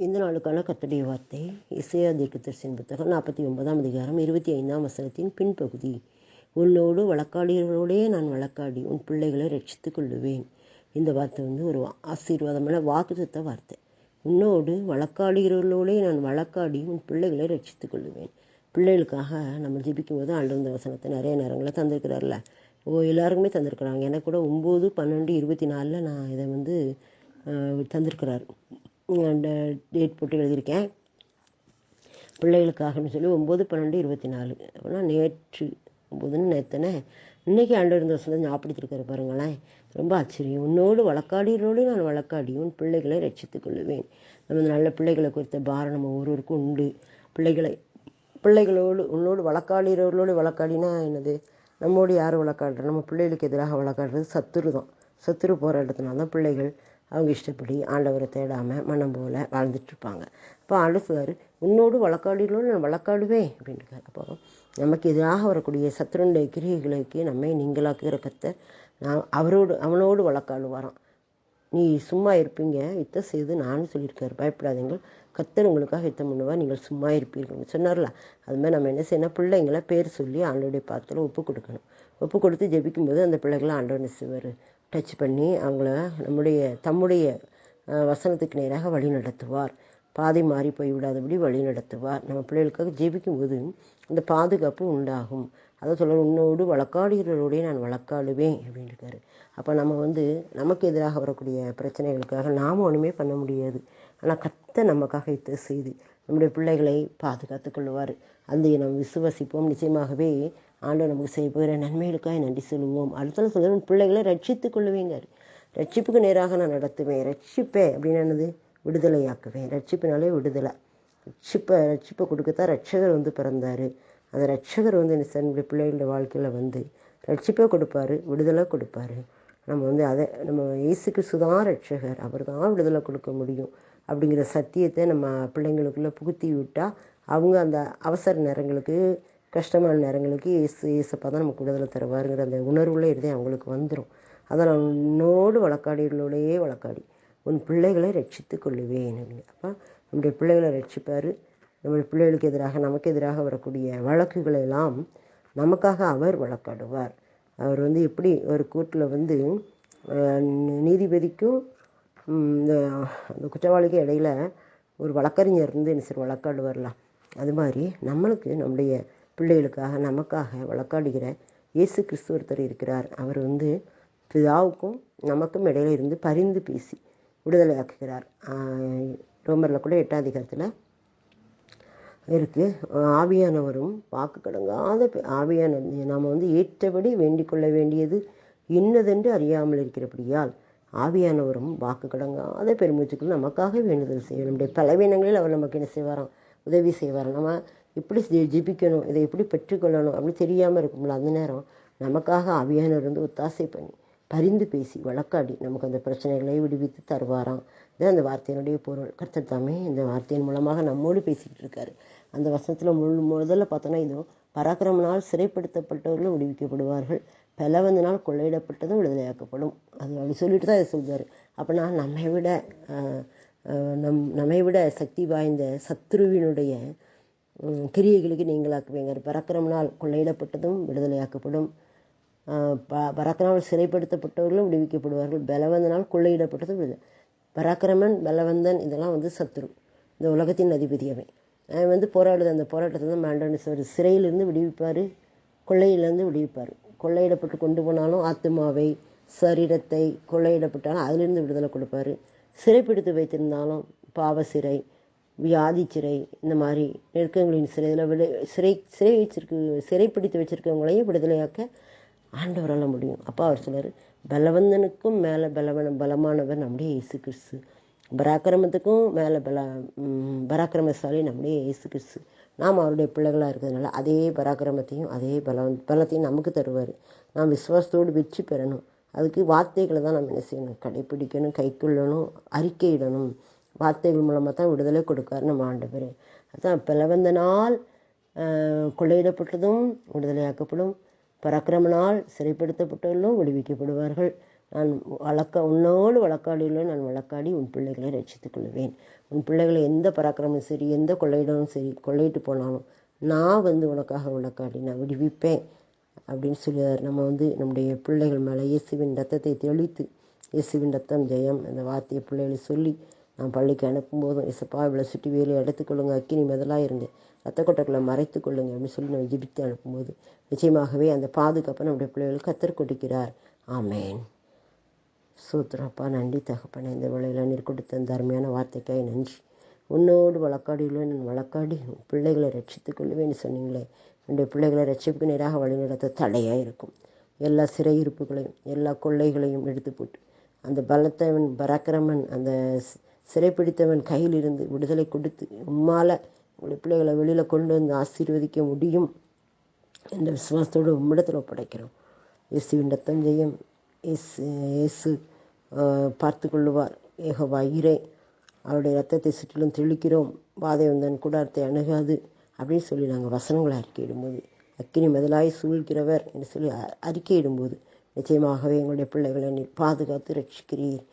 இந்த நாளுக்கான கர்த்தருடைய வார்த்தை இசையா தீர்க்கதரிசியின் புத்தகம் 49ஆம் அதிகாரம் 25ஆம் வசனத்தின் பின்பகுதி. உன்னோடு வழக்காடிகளோடே நான் வழக்காடி உன் பிள்ளைகளை ரட்சித்துக் கொள்ளுவேன். இந்த வார்த்தை ஒரு ஆசீர்வாதமான வாக்குத்தத்த வார்த்தை. உன்னோடு வழக்காடுகிறவர்களோடே நான் வழக்காடி உன் பிள்ளைகளை ரட்சித்துக் கொள்ளுவேன். பிள்ளைகளுக்காக நம்ம ஜெபிக்கும் போது ஆண்டவர் இந்த வசனத்தை நிறைய நேரங்களில் தந்திருக்கிறார்ல. எல்லாருக்குமே தந்திருக்கிறாங்க. எனக்கு கூட 9/12/24 நான் இதை தந்திருக்கிறார். அந்த டேட் போட்டு எழுதியிருக்கேன். பிள்ளைகளுக்காகன்னு சொல்லி 9/12/24. அப்படின்னா நேற்று 9ன்னு நேத்தனே இன்றைக்கி ஆண்டவர் இந்த வசனத்தை ஞாபகப்படுத்திருக்கிற பாருங்களேன். ரொம்ப ஆச்சரியம். உன்னோடு வழக்காடிகளோடு நான் வழக்காடி உன் பிள்ளைகளை ரட்சித்துக் கொள்ளுவேன். நம்ம நல்ல பிள்ளைகளை குறித்த பாரம் நம்ம ஒருவருக்கும் உண்டு. பிள்ளைகளோடு உன்னோடு வழக்காடுகிறவர்களோடு வழக்காடினா என்னது? நம்மோடு யார் வழக்காடுறோம்? நம்ம பிள்ளைகளுக்கு எதிராக வழக்காடுறது சத்துரு தான். சத்துரு போராட்டத்தினால தான் பிள்ளைகள் அவங்க இஷ்டப்படி ஆண்டவரை தேடாமல் மனம் போல் வாழ்ந்துட்டுருப்பாங்க. அப்போ ஆண்டவர் உன்னோடு வழக்காடுகளோடு நான் வழக்காடுவேன் அப்படின்ட்டுருக்காரு. அப்போ நமக்கு எதிராக வரக்கூடிய சத்துருடைய கிரியைகளுக்கு நம்மை நீங்களாக்குகிற கர்த்தர் அவனோடு வழக்காடுவாராம். நீ சும்மா இருப்பீங்க, யுத்தம் செய்து நானும் சொல்லியிருக்காரு. பயப்படாதீங்கள், கர்த்தர் உங்களுக்காக யுத்தம் பண்ணுவார், நீங்கள் சும்மா இருப்பீர்கள் சொன்னார்ல. அதுமாதிரி நம்ம என்ன செய்யணும்? பிள்ளைங்களை பேர் சொல்லி ஆண்டவருடைய பாதத்தில் ஒப்பு கொடுக்கணும். ஒப்பு கொடுத்து ஜெபிக்கும்போது அந்த பிள்ளைகளை ஆண்டவர் நினைச்சுவார். டச் பண்ணி அவங்கள தம்முடைய வசனத்துக்கு நேராக வழி நடத்துவார். பாதை மாறி போய்விடாதபடி வழி நடத்துவார். நம்ம பிள்ளைகளுக்காக ஜெபிக்கும்போது அந்த பாதுகாப்பு உண்டாகும். அதை சொல்ல உன்னோடு வழக்காடுகிறவரோடய நான் வழக்காடுவேன் அப்படின்னு இருக்காரு. அப்போ நம்ம நமக்கு எதிராக வரக்கூடிய பிரச்சனைகளுக்காக நாம் ஒன்றுமே பண்ண முடியாது. ஆனால் கர்த்தர் நமக்காக யுத்தம் செய்து நம்முடைய பிள்ளைகளை பாதுகாத்து கொள்வார். அந்த நம்ம விசுவாசிப்போம். நிச்சயமாகவே ஆண்டவர் நமக்கு செய்ய போகிற நன்மைகளுக்காக நன்றி சொல்லுவோம். அடுத்த சொல்ல பிள்ளைகளை ரட்சித்துக் கொள்ளுவேங்கார். ரட்சிப்புக்கு நேராக நான் நடத்துவேன். ரட்சிப்பேன் அப்படின்னு என்னது? விடுதலையாக்குவேன். ரட்சிப்பினாலே விடுதலை. ரட்சிப்பை கொடுக்கத்தான் ரட்சகர் பிறந்தார். அந்த ரட்சகர் என்னுடைய பிள்ளைகளோட வாழ்க்கையில் ரட்சிப்பை கொடுப்பாரு, விடுதலை கொடுப்பாரு. நம்ம இயேசு கிறிஸ்து தான் ரட்சகர், அவர் தான் விடுதலை கொடுக்க முடியும் அப்படிங்கிற சத்தியத்தை நம்ம பிள்ளைங்களுக்குள்ளே புகுத்தி விட்டால் அவங்க அந்த அவசர நேரங்களுக்கு, கஷ்டமான நேரங்களுக்கு இயேசப்பா தான் நமக்கு விடுதலை தருவாருங்கிற அந்த உணர்வுள்ள இருதயம் அவங்களுக்கு வந்துடும். அதை நான் உன்னோடு வழக்காடிகளோடையே வழக்காடி உன் பிள்ளைகளை ரட்சித்துக் கொள்ளுவேன் அப்படின்னு. அப்போ நம்முடைய பிள்ளைகளை ரட்சிப்பார். நம்முடைய பிள்ளைகளுக்கு எதிராக நமக்கு எதிராக வரக்கூடிய வழக்குகளெல்லாம் நமக்காக அவர் வழக்காடுவார். அவர் எப்படி ஒரு கோர்ட்டில் நீதிபதிக்கும் இந்த குற்றவாளிக்கும் இடையில் ஒரு வழக்கறிஞர் என்ன வழக்காடுவார்லாம். அது மாதிரி நம்முடைய பிள்ளைகளுக்காக நமக்காக வழக்காடுகிற இயேசு கிறிஸ்து ஒருத்தர் இருக்கிறார். அவர் பிதாவுக்கும் நமக்கும் இடையில இருந்து பரிந்து பேசி விடுதலையாக்குகிறார். ரோமரில் கூட 8ஆம் அதிகாரத்தில் இருக்குது. ஆவியானவரும் வாக்கு கடங்காத ஆவியான நாம் ஏற்றபடி வேண்டிக் கொள்ள வேண்டியது இன்னதென்று அறியாமல் இருக்கிறபடியால் ஆவியானவரும் வாக்கு கடங்காத பெருமூச்சுக்கள் நமக்காக வேண்டுதல் செய்ய நம்முடைய பலவீனங்களில் அவர் நமக்கு என்ன செய்வாராம்? உதவி செய்வாராம். நம்ம எப்படி ஜெபிக்கணும், இதை எப்படி பெற்றுக்கொள்ளணும் அப்படின்னு தெரியாமல் இருக்கும்ல, அந்த நேரம் நமக்காக ஆவியானவர் ஒத்தாசை பண்ணி பரிந்து பேசி வழக்காடி நமக்கு அந்த பிரச்சனைகளை விடுவித்து தருவாராம். இதுதான் அந்த வார்த்தையினுடைய பொருள். கர்த்தர் தாமே இந்த வார்த்தையின் மூலமாக நம்மோடு பேசிக்கிட்டு இருக்காரு. அந்த வசனத்தில் முதல்ல பார்த்தோன்னா பராக்கிரமனால் சிறைப்படுத்தப்பட்டவர்களும் விடுவிக்கப்படுவார்கள், பலவந்தனால் கொள்ளையிடப்பட்டதும் விடுதலையாக்கப்படும். அது அப்படி சொல்லிட்டு தான் இதை சொல்வார். அப்படின்னா நம்மை விட சக்தி வாய்ந்த சத்ருவினுடைய கிரியைகளுக்கு நீங்களாக்குவீங்க. பராக்கிரமனால் கொள்ளையிடப்பட்டதும் விடுதலையாக்கப்படும், பராக்கிரமனால் சிறைப்படுத்தப்பட்டவர்களும் விடுவிக்கப்படுவார்கள், பலவந்தனால் கொள்ளையிடப்பட்டதும் பராக்கிரமன் பலவந்தன் இதெல்லாம் சத்ரு, இந்த உலகத்தின் அதிபதி. அவன் போராடுது. அந்த போராட்டத்தில் தான் ஆண்டவர் சிறையிலிருந்து விடுவிப்பார், கொள்ளையிலேருந்து விடுவிப்பார். கொள்ளையிடப்பட்டு கொண்டு போனாலும் ஆத்மாவை சரீரத்தை கொள்ளையிடப்பட்டாலும் அதிலிருந்து விடுதலை கொடுப்பார். சிறைப்பிடித்து வைத்திருந்தாலும் பாவ சிறை, வியாதி சிறை, இந்த மாதிரி நெருக்கங்களின் சிறைப்பிடித்து வச்சிருக்கவங்களையும் விடுதலையாக்க ஆண்டவரால் முடியும். அப்போ அவர் சொல்கிறார், பலவந்தனுக்கும் மேலே பலமானவர் நம்முடைய இயேசு கிறிஸ்து, பராக்கிரமத்துக்கும் மேலே பராக்கிரமசாலி நம்முடைய இயேசு கிறிஸ்து. நாம் அவருடைய பிள்ளைகளாக இருக்கிறதுனால அதே பராக்கிரமத்தையும் அதே பலத்தையும் நமக்கு தருவார். நாம் விசுவாசத்தோடு வெற்றி பெறணும். அதுக்கு வார்த்தைகளை தான் நம்ம என்ன செய்யணும்? கடைப்பிடிக்கணும், கைக்கொள்ளணும், அறிக்கையிடணும். வார்த்தைகள் மூலமாக தான் விடுதலை கொடுக்காரு நம்ம ஆண்டவர். அதுதான் பலவந்தனால் கொள்ளையிடப்பட்டதும் விடுதலையாக்கப்படும், பராக்கிரமனால் சிறைப்படுத்தப்பட்டவர்களும் விடுவிக்கப்படுவார்கள், நான் உன்னோடு வழக்காடியுள்ள நான் வழக்காடி உன் பிள்ளைகளை ரட்சித்துக் கொள்வேன். உன் பிள்ளைகளை எந்த பராக்கிரமும் சரி, எந்த கொள்ளையிடமும் சரி, கொள்ளையிட்டு போனாலும் நான் உனக்காக வழக்காடி நான் விடுவிப்பேன் அப்படின்னு சொல்லுவார். நம்ம நம்முடைய பிள்ளைகள் மேலே இயேசுவின் ரத்தத்தை தெளித்து, இயேசுவின் ரத்தம் ஜெயம் அந்த வார்த்தையை பிள்ளைகளை சொல்லி நான் பள்ளிக்கு அனுப்பும்போதும், இசப்பா இவ்வளோ சுட்டி வேலையை எடுத்துக்கொள்ளுங்க, அக்கினி முதலாக இருங்க, ரத்த கொட்டைக்குள்ளே மறைத்து கொள்ளுங்க அப்படின்னு சொல்லி நம்ம ஜெபித்து அனுப்பும்போது நிச்சயமாகவே அந்த பாதுகாப்பை நம்முடைய பிள்ளைகளுக்கு கத்தர் கொடுக்கிறார். ஆமேன். சூத்திரப்பா, நன்றி தகப்பனே. இந்த வேளையில் நீர் கொடுத்த அந்த அருமையான வார்த்தைக்காய் நன்றி. உன்னோடு வழக்காடியுள்ள நான் வழக்காடி பிள்ளைகளை ரட்சித்துக் கொள்வேன்னு சொன்னீங்களே. என்னுடைய பிள்ளைகளை ரட்சிப்புக்கு நேராக வழிநடத்த தடையாக இருக்கும் எல்லா சிறையிருப்புகளையும் எல்லா கொள்ளைகளையும் எடுத்து போட்டு அந்த பலத்தவன் பராக்கிரமன் அந்த சிறைப்பிடித்தவன் கையில் இருந்து விடுதலை கொடுத்து உம்மால் உங்களுடைய பிள்ளைகளை வெளியில் கொண்டு வந்து ஆசீர்வதிக்க முடியும் என்ற விசுவாசத்தோடு உம்மிடத்தில் ஒப்படைக்கிறோம். இயேசுவின் ரத்தம் ஜெயம். இயேசு பார்த்து கொள்ளுவார். யெகோவா ஈரே, அவருடைய ரத்தத்தை சுற்றிலும் தெளிக்கிறோம், வாதை வந்தன் கூடாரத்தை அணுகாது அப்படின்னு சொல்லி நாங்கள் வசனங்களை அறிக்கையிடும்போது, அக்கினி முதலாய் சூழ்கிறவர் என்று சொல்லி அறிக்கையிடும்போது நிச்சயமாகவே எங்களுடைய பிள்ளைகளை நீர் பாதுகாத்து ரட்சிக்கிறீர்.